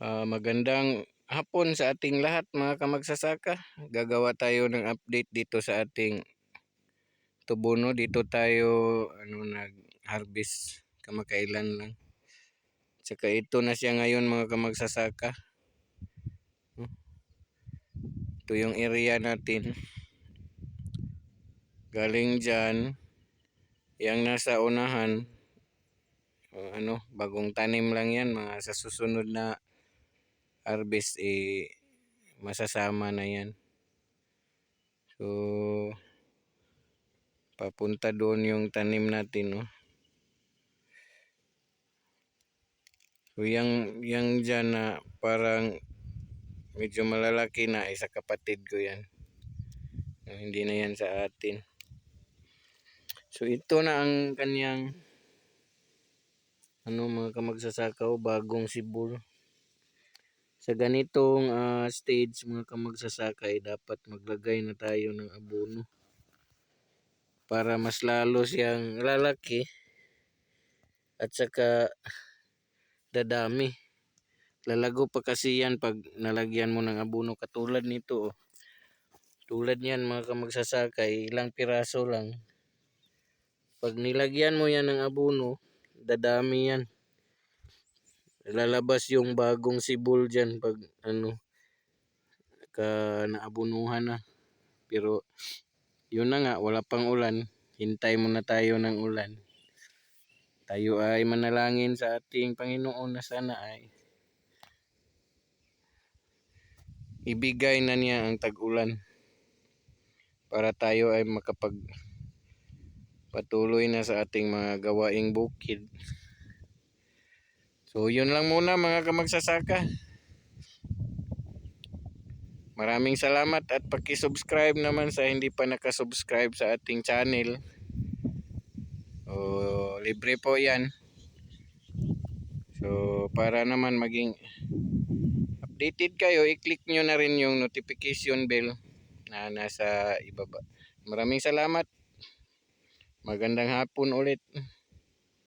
Magandang hapon sa ating lahat mga kamagsasaka. Gagawa tayo ng update dito sa ating tubono. Dito tayo nag-harvest kamakailan lang. Tsaka ito na siya ngayon mga kamagsasaka. Ito yung area natin. Galing dyan, yang nasa unahan, bagong tanim lang yan. Mga sa susunod na harvest masasama na yan. So papunta doon yung tanim natin, no. So yang dyan na parang medyo malalaki na, isa kapatid ko yan. Hindi na yan sa atin. So ito na ang kanyang mga kamagsasaka, bagong sibol. Sa ganitong stage mga kamagsasaka dapat maglagay na tayo ng abono para mas lalo siyang lalaki at saka dadami. Lalago pa kasi yan pag nalagyan mo ng abono, katulad nito. Tulad niyan mga kamagsasaka, ilang piraso lang. Pag nilagyan mo yan ng abono, dadami yan. Lalabas yung bagong sibol dyan pag naabunuhan na. Pero yun na nga, wala pang ulan. Hintay muna tayo ng ulan. Tayo ay manalangin sa ating Panginoon na sana ay ibigay na niya ang tag-ulan para tayo ay makapagpatuloy na sa ating mga gawaing bukid. So yun lang muna mga kamagsasaka. Maraming salamat at paki-subscribe naman sa hindi pa nakasubscribe sa ating channel. Libre po yan. So para naman maging updated kayo, i-click nyo na rin yung notification bell na nasa ibaba. Maraming salamat. Magandang hapon ulit.